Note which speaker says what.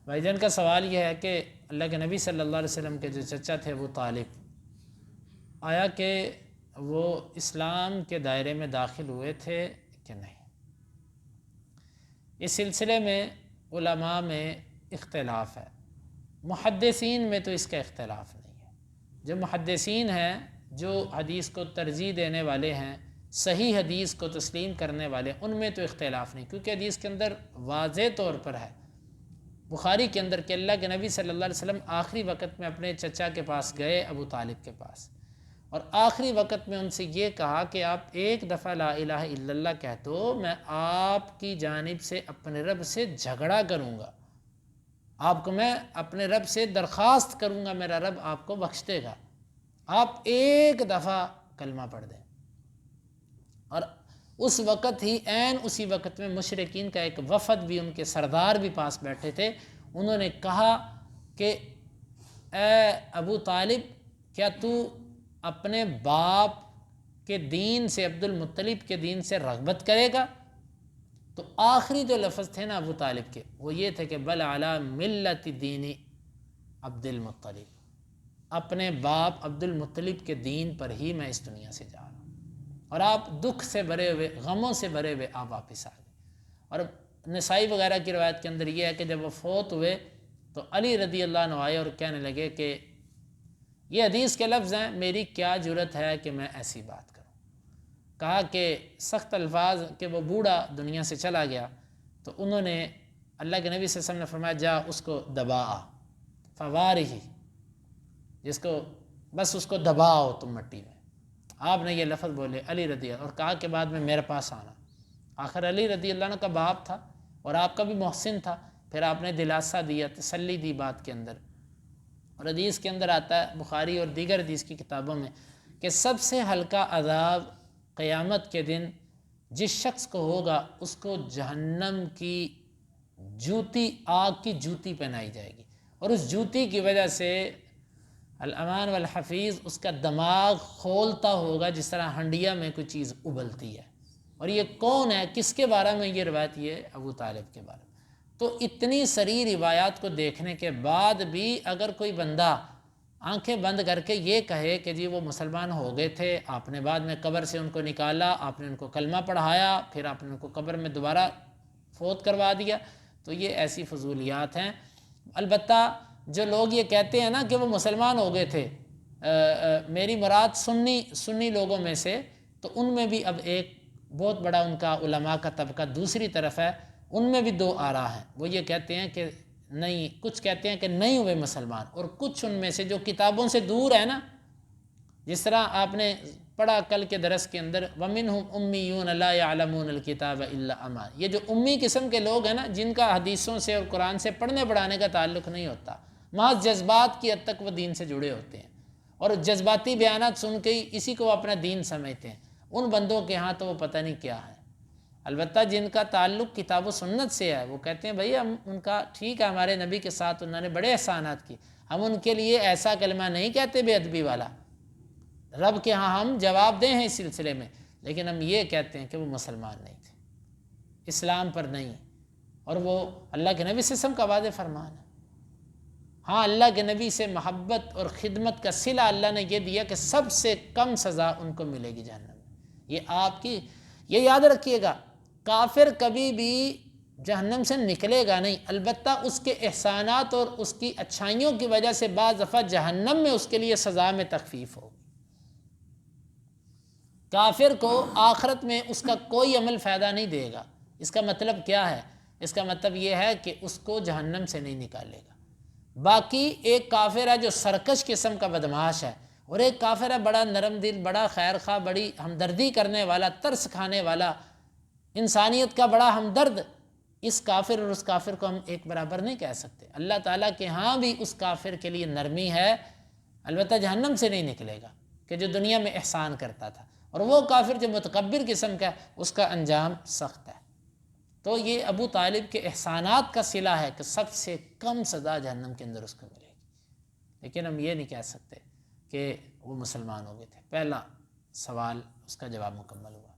Speaker 1: بھائی جان کا سوال یہ ہے کہ اللہ کے نبی صلی اللہ علیہ وسلم کے جو چچا تھے ابو طالب، آیا کہ وہ اسلام کے دائرے میں داخل ہوئے تھے کہ نہیں؟ اس سلسلے میں علماء میں اختلاف ہے، محدثین میں تو اس کا اختلاف نہیں ہے۔ جو محدثین ہیں، جو حدیث کو ترجیح دینے والے ہیں، صحیح حدیث کو تسلیم کرنے والے، ان میں تو اختلاف نہیں، کیونکہ حدیث کے اندر واضح طور پر ہے، بخاری کے اندر، کہ اللہ کے نبی صلی اللہ علیہ وسلم آخری وقت میں اپنے چچا کے پاس گئے، ابو طالب کے پاس، اور آخری وقت میں ان سے یہ کہا کہ آپ ایک دفعہ لا الہ الا اللہ کہہ دو، میں آپ کی جانب سے اپنے رب سے جھگڑا کروں گا، آپ کو میں اپنے رب سے درخواست کروں گا، میرا رب آپ کو بخش دے گا، آپ ایک دفعہ کلمہ پڑھ دیں۔ اور اس وقت ہی، عین اسی وقت میں، مشرکین کا ایک وفد بھی، ان کے سردار بھی پاس بیٹھے تھے، انہوں نے کہا کہ اے ابو طالب، کیا تو اپنے باپ کے دین سے، عبد المطلب کے دین سے رغبت کرے گا؟ تو آخری جو لفظ تھے نا ابو طالب کے، وہ یہ تھے کہ بل علی ملت دین عبد المطلب، اپنے باپ عبد المطلب کے دین پر ہی میں اس دنیا سے جا رہا ہوں، اور آپ دکھ سے بھرے ہوئے، غموں سے بھرے ہوئے آپ واپس آ گئے۔ اور نسائی وغیرہ کی روایت کے اندر یہ ہے کہ جب وہ فوت ہوئے تو علی رضی اللہ عنہ آئے اور کہنے لگے کہ یہ حدیث کے لفظ ہیں، میری کیا جرت ہے کہ میں ایسی بات کروں۔ کہا کہ سخت الفاظ کہ وہ بوڑھا دنیا سے چلا گیا، تو انہوں نے، اللہ کے نبی صلی اللہ علیہ وسلم نے فرمایا جا اس کو دبا آ، فوارہی، جس کو بس اس کو دباؤ تم مٹی میں۔ آپ نے یہ لفظ بولے علی رضی اللہ، اور کہا کہ بعد میں میرے پاس آنا۔ آخر علی رضی اللہ عنہ کا باپ تھا اور آپ کا بھی محسن تھا، پھر آپ نے دلاسا دیا، تسلی دی بات کے اندر۔ اور حدیث کے اندر آتا ہے، بخاری اور دیگر حدیث کی کتابوں میں، کہ سب سے ہلکا عذاب قیامت کے دن جس شخص کو ہوگا، اس کو جہنم کی جوتی، آگ کی جوتی پہنائی جائے گی، اور اس جوتی کی وجہ سے الامان والحفیظ اس کا دماغ کھولتا ہوگا جس طرح ہنڈیا میں کوئی چیز ابلتی ہے۔ اور یہ کون ہے، کس کے بارے میں یہ روایت؟ یہ ابو طالب کے بارے میں۔ تو اتنی سری روایات کو دیکھنے کے بعد بھی اگر کوئی بندہ آنکھیں بند کر کے یہ کہے کہ جی وہ مسلمان ہو گئے تھے، آپ نے بعد میں قبر سے ان کو نکالا، آپ نے ان کو کلمہ پڑھایا، پھر آپ نے ان کو قبر میں دوبارہ فوت کروا دیا، تو یہ ایسی فضولیات ہیں۔ البتہ جو لوگ یہ کہتے ہیں نا کہ وہ مسلمان ہو گئے تھے، میری مراد سنی لوگوں میں سے، تو ان میں بھی اب ایک بہت بڑا ان کا علماء کا طبقہ دوسری طرف ہے، ان میں بھی دو آراء ہیں۔ وہ یہ کہتے ہیں کہ نہیں، کچھ کہتے ہیں کہ نہیں ہوئے مسلمان، اور کچھ ان میں سے جو کتابوں سے دور ہے نا، جس طرح آپ نے پڑھا کل کے درس کے اندر، وَمِنْهُمْ أُمِّيُّونَ لَا يَعْلَمُونَ الْكِتَابَ إِلَّا أَمَانٍ، یہ جو امی قسم کے لوگ ہیں نا، جن کا حدیثوں سے اور قرآن سے پڑھنے پڑھانے کا تعلق نہیں ہوتا، محض جذبات کی حد تک وہ دین سے جڑے ہوتے ہیں، اور جذباتی بیانات سن کے ہی اسی کو اپنا دین سمجھتے ہیں، ان بندوں کے ہاں تو وہ پتہ نہیں کیا ہے۔ البتہ جن کا تعلق کتاب و سنت سے ہے، وہ کہتے ہیں بھئی ہم ان کا ٹھیک ہے، ہمارے نبی کے ساتھ انہوں نے بڑے احسانات کی، ہم ان کے لیے ایسا کلمہ نہیں کہتے بے ادبی والا، رب کے ہاں ہم جواب دیں ہیں اس سلسلے میں، لیکن ہم یہ کہتے ہیں کہ وہ مسلمان نہیں تھے، اسلام پر نہیں، اور وہ اللہ کے نبی صلی اللہ علیہ وسلم کا واضح فرمان ہے۔ ہاں، اللہ کے نبی سے محبت اور خدمت کا صلہ اللہ نے یہ دیا کہ سب سے کم سزا ان کو ملے گی جہنم میں۔ یہ آپ کی، یہ یاد رکھیے گا، کافر کبھی بھی جہنم سے نکلے گا نہیں، البتہ اس کے احسانات اور اس کی اچھائیوں کی وجہ سے بعض دفعہ جہنم میں اس کے لیے سزا میں تخفیف ہوگی۔ کافر کو آخرت میں اس کا کوئی عمل فائدہ نہیں دے گا۔ اس کا مطلب کیا ہے؟ اس کا مطلب یہ ہے کہ اس کو جہنم سے نہیں نکالے گا۔ باقی ایک کافر ہے جو سرکش قسم کا بدمعاش ہے، اور ایک کافر ہے بڑا نرم دل، بڑا خیر خواہ، بڑی ہمدردی کرنے والا، ترس کھانے والا، انسانیت کا بڑا ہمدرد۔ اس کافر اور اس کافر کو ہم ایک برابر نہیں کہہ سکتے۔ اللہ تعالیٰ کے ہاں بھی اس کافر کے لیے نرمی ہے، البتہ جہنم سے نہیں نکلے گا، کہ جو دنیا میں احسان کرتا تھا، اور وہ کافر جو متکبر قسم کا ہے، اس کا انجام سخت ہے۔ تو یہ ابو طالب کے احسانات کا صلہ ہے کہ سب سے کم سزا جہنم کے اندر اس کو ملے گی، لیکن ہم یہ نہیں کہہ سکتے کہ وہ مسلمان ہو گئے تھے۔ پہلا سوال اس کا جواب مکمل ہوا۔